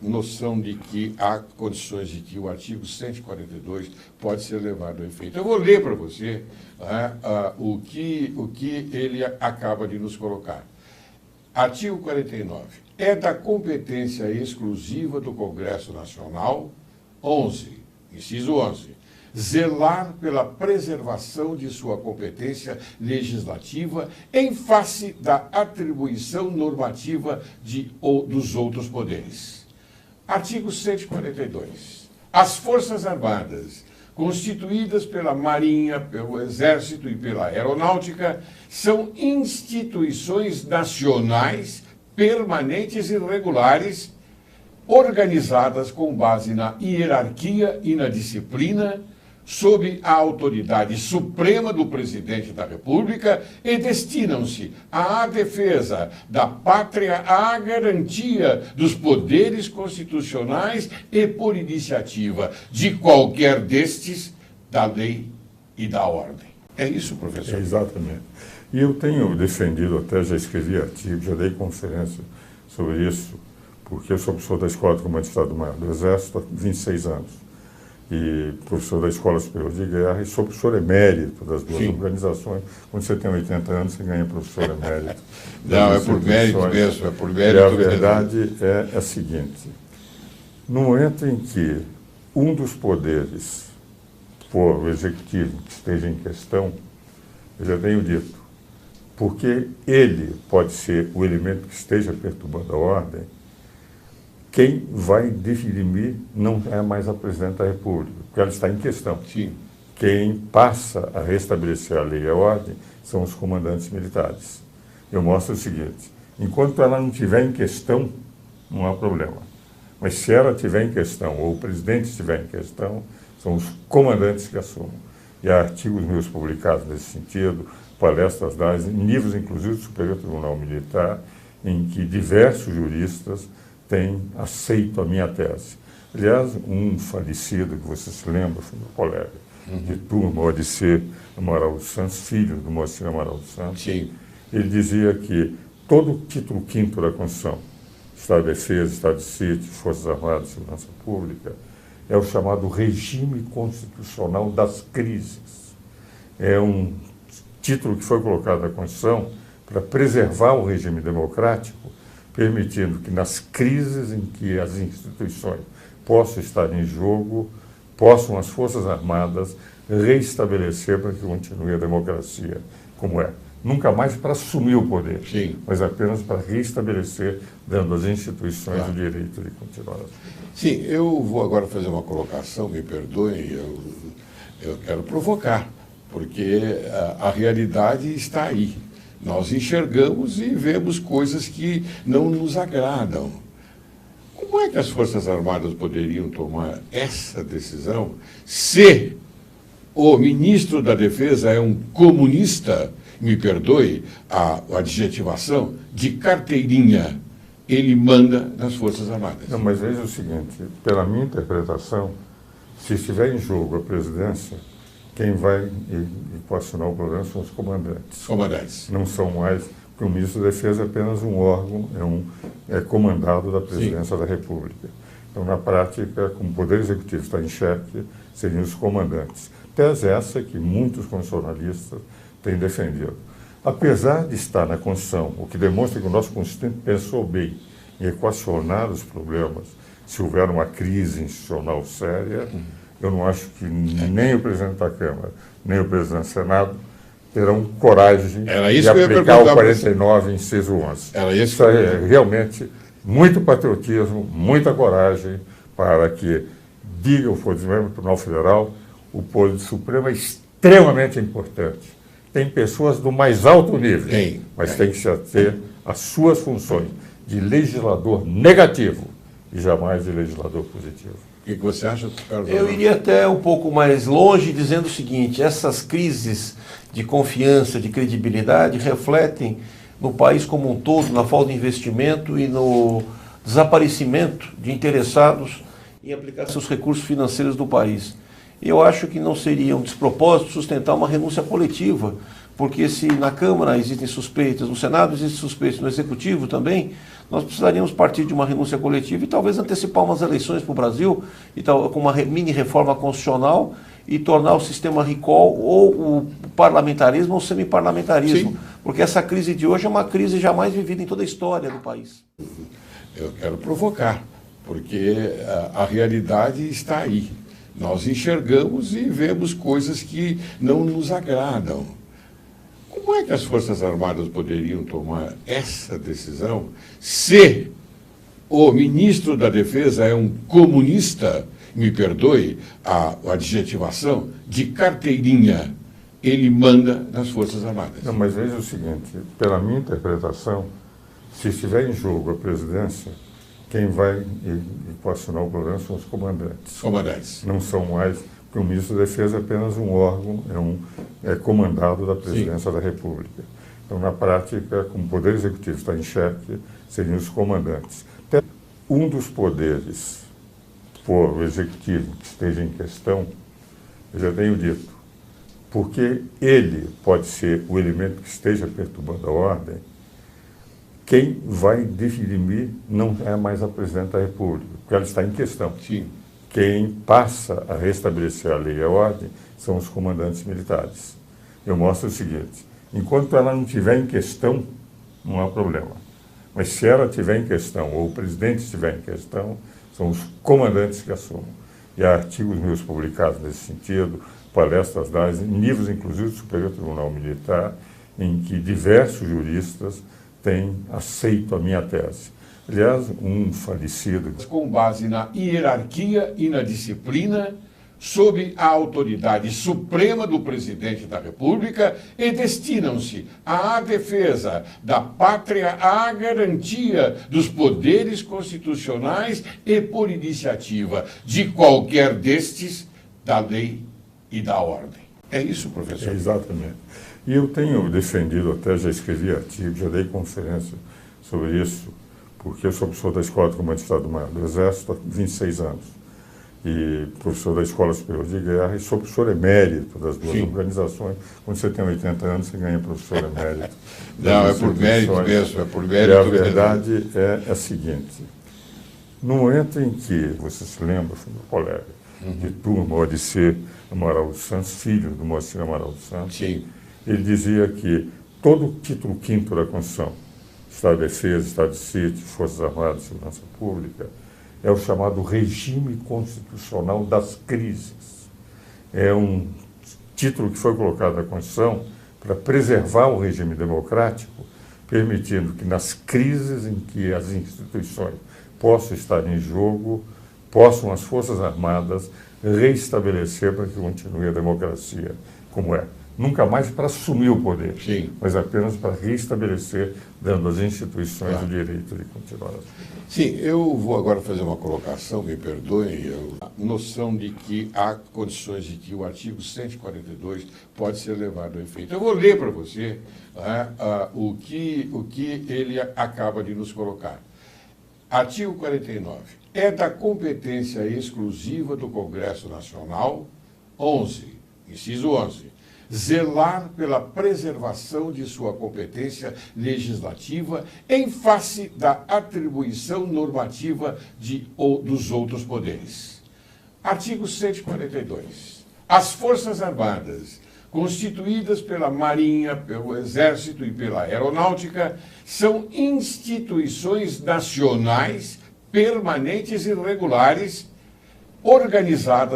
noção de que há condições de que o artigo 142 pode ser levado a efeito. Eu vou ler para você o que ele acaba de nos colocar. Artigo 49. É da competência exclusiva do Congresso Nacional, 11, inciso 11, zelar pela preservação de sua competência legislativa em face da atribuição normativa dos outros poderes. Artigo 142. As Forças Armadas, constituídas pela Marinha, pelo Exército e pela Aeronáutica, são instituições nacionais permanentes e regulares, organizadas com base na hierarquia e na disciplina, sob a autoridade suprema do Presidente da República e destinam-se à defesa da pátria, à garantia dos poderes constitucionais e, por iniciativa de qualquer destes, da lei e da ordem. É isso, professor? Exatamente. E eu tenho defendido, até já escrevi artigo, já dei conferência sobre isso, porque eu sou professor da Escola de Comando de Estado-Maior do Exército há 26 anos. E professor da Escola Superior de Guerra, e sou professor emérito das duas organizações. Quando você tem 80 anos, você ganha professor emérito. Não, é por mérito mesmo, é por mérito. E a verdade é a seguinte: no momento em que um dos poderes for o executivo que esteja em questão, eu já tenho dito, porque ele pode ser o elemento que esteja perturbando a ordem, quem vai dirimir não é mais a Presidente da República, porque ela está em questão. Sim. Quem passa a restabelecer a lei e a ordem são os comandantes militares. Eu mostro o seguinte: enquanto ela não estiver em questão, não há problema. Mas se ela estiver em questão, ou o presidente estiver em questão, são os comandantes que assumem. E há artigos meus publicados nesse sentido, palestras dadas, em livros inclusive do Superior Tribunal Militar, em que diversos juristas têm aceito a minha tese. Aliás, um falecido, que você se lembra, foi meu colega de turma, o Odisseu Amaral dos Santos, filho do Moacir Amaral dos Santos. Sim. Ele dizia que todo o título 5º da Constituição, Estado de Defesa, Estado de Sítio, Forças Armadas e Segurança Pública, é o chamado regime constitucional das crises. É um título que foi colocado na Constituição para preservar o regime democrático, permitindo que nas crises em que as instituições possam estar em jogo, possam as Forças Armadas reestabelecer para que continue a democracia como é. Nunca mais para assumir o poder, sim, mas apenas para reestabelecer, dando às instituições o direito de continuar. Sim, eu vou agora fazer uma colocação, me perdoem, eu quero provocar, porque a realidade está aí. Nós enxergamos e vemos coisas que não nos agradam. Como é que as Forças Armadas poderiam tomar essa decisão se o ministro da Defesa é um comunista, me perdoe a adjetivação, de carteirinha? Ele manda nas Forças Armadas. Não, mas veja o seguinte: pela minha interpretação, se estiver em jogo a presidência, quem vai e pode assinar o programa são os comandantes. Comandantes. Não são mais, porque o ministro da Defesa é apenas um órgão, é comandado da Presidência da República. Então, na prática, como o Poder Executivo está em xeque, seriam os comandantes. Tese essa que muitos constitucionalistas têm defendido. Apesar de estar na Constituição, o que demonstra que o nosso Constituinte pensou bem em equacionar os problemas se houver uma crise institucional séria, eu não acho que nem o presidente da Câmara, nem o presidente do Senado terão coragem de aplicar o 49, inciso 11. Isso é realmente muito patriotismo, muita coragem para que diga o Supremo Tribunal Federal: o Poder Supremo é extremamente importante. Tem pessoas do mais alto nível, mas tem que se ater às suas funções de legislador negativo e jamais de legislador positivo. O que você acha, Carlos? Eu iria até um pouco mais longe, dizendo o seguinte: essas crises de confiança, de credibilidade, refletem no país como um todo, na falta de investimento e no desaparecimento de interessados em aplicar seus recursos financeiros do país. Eu acho que não seria um despropósito sustentar uma renúncia coletiva, porque se na Câmara existem suspeitas, no Senado existem suspeitas, no Executivo também, nós precisaríamos partir de uma renúncia coletiva e talvez antecipar umas eleições para o Brasil, e tal, com uma mini reforma constitucional, e tornar o sistema recall ou o parlamentarismo ou o semiparlamentarismo. Sim. Porque essa crise de hoje é uma crise jamais vivida em toda a história do país. Eu quero provocar, porque a realidade está aí. Nós enxergamos e vemos coisas que não nos agradam. Como é que as Forças Armadas poderiam tomar essa decisão se o ministro da Defesa é um comunista, me perdoe a adjetivação, de carteirinha? Ele manda nas Forças Armadas. Não, mas veja o seguinte, pela minha interpretação, se estiver em jogo a presidência, quem vai e assinar o programa são os comandantes. Comandantes. Não são mais, porque o ministro da Defesa é apenas um órgão, é comandado da presidência da República. Então, na prática, como o Poder Executivo está em xeque, seriam os comandantes. Até um dos poderes, for o Executivo, que esteja em questão, eu já tenho dito, porque ele pode ser o elemento que esteja perturbando a ordem, quem vai definir não é mais a Presidente da República, porque ela está em questão. Sim. Quem passa a restabelecer a lei e a ordem são os comandantes militares. Eu mostro o seguinte, enquanto ela não estiver em questão, não há problema. Mas se ela estiver em questão, ou o presidente estiver em questão, são os comandantes que assumem. E há artigos meus publicados nesse sentido, palestras dadas, em níveis inclusive do Superior Tribunal Militar, em que diversos juristas têm aceito a minha tese. Aliás, um falecido... Com base na hierarquia e na disciplina, sob a autoridade suprema do Presidente da República, e destinam-se à defesa da pátria, à garantia dos poderes constitucionais e, por iniciativa de qualquer destes, da lei e da ordem. É isso, professor? Exatamente. E eu tenho defendido, até já escrevi artigos, já dei conferência sobre isso, porque eu sou professor da Escola de Comando de Estado-Maior do Exército há 26 anos, e professor da Escola Superior de Guerra, e sou professor emérito das duas organizações. Quando você tem 80 anos, você ganha professor emérito. Não, é por mérito mesmo, é por mérito. E a verdade é a seguinte, no momento em que, você se lembra, foi meu colega de turma, o Odisseu Amaral dos Santos, filho do Moacir Amaral dos Santos, Sim. Ele dizia que todo o título 5º da Constituição, Estado de Defesa, Estado de Sítio, Forças Armadas e Segurança Pública, é o chamado regime constitucional das crises. É um título que foi colocado na Constituição para preservar o regime democrático, permitindo que nas crises em que as instituições possam estar em jogo, possam as Forças Armadas reestabelecer para que continue a democracia como é. Nunca mais para assumir o poder, Sim. mas apenas para restabelecer, dando às instituições o direito de continuar. Sim, eu vou agora fazer uma colocação, me perdoem, a noção de que há condições de que o artigo 142 pode ser levado a efeito. Eu vou ler para você o que ele acaba de nos colocar. Artigo 49. É da competência exclusiva do Congresso Nacional, 11, inciso 11, zelar pela preservação de sua competência legislativa em face da atribuição normativa dos outros poderes. Artigo 142. As Forças Armadas, constituídas pela Marinha, pelo Exército e pela Aeronáutica, são instituições nacionais permanentes e regulares organizadas